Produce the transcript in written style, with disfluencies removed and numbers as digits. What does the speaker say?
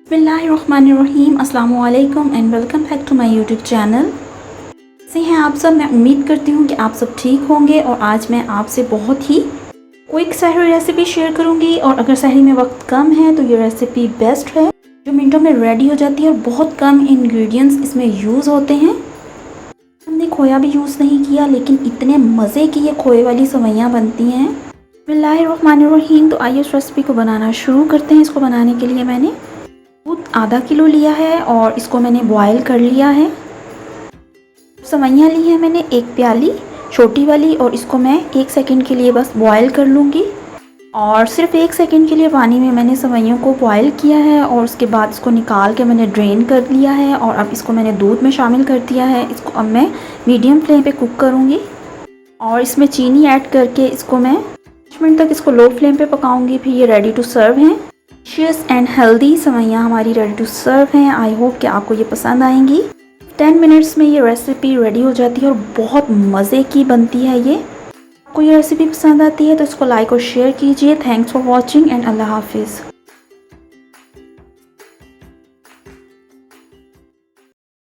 बिस्मिल्लाहिर्रहमानिर्रहीम, अस्सलामु अलैकुम and welcome back to my YouTube channel. कैसे हैं आप सब? मैं उम्मीद करती हूँ कि आप सब ठीक होंगे। और आज मैं आपसे बहुत ही क्विक सहरी रेसिपी शेयर करूँगी। और अगर सहरी में वक्त कम है तो ये रेसिपी बेस्ट है, जो मिनटों में रेडी हो जाती है और बहुत कम इंग्रेडिएंट्स इसमें यूज़ होते हैं। हमने खोया भी यूज़ नहीं किया, लेकिन इतने मज़े की ये खोए वाली सेवइयाँ बनती हैं। बिस्मिल्लाहिर्रहमानिर्रहीम। तो आइए इस रेसिपी को बनाना शुरू करते हैं। इसको बनाने के लिए मैंने दूध आधा किलो लिया है और इसको मैंने बॉयल कर लिया है। सेवइयाँ ली है मैंने एक प्याली छोटी वाली, और इसको मैं 1 सेकंड के लिए बस बॉयल कर लूँगी। और सिर्फ 1 सेकंड के लिए पानी में मैंने सेवइयों को बॉयल किया है और उसके बाद इसको निकाल के मैंने ड्रेन कर लिया है। और अब इसको मैंने दूध में शामिल कर दिया है। इसको अब मैं मीडियम फ्लेम पे कुक करूँगी और इसमें चीनी ऐड करके इसको मैं 5 मिनट तक इसको लो फ्लेम पे पकाऊँगी। फिर ये रेडी टू सर्व हैं। डिलीशियस एंड हेल्दी सेवइयाँ हमारी रेडी टू सर्व हैं। आई होप कि आपको ये पसंद आएंगी। 10 मिनट्स में ये रेसिपी रेडी हो जाती है और बहुत मज़े की बनती है ये। आपको ये रेसिपी पसंद आती है तो इसको लाइक और शेयर कीजिए। थैंक्स फॉर वॉचिंग एंड अल्लाह हाफिज़।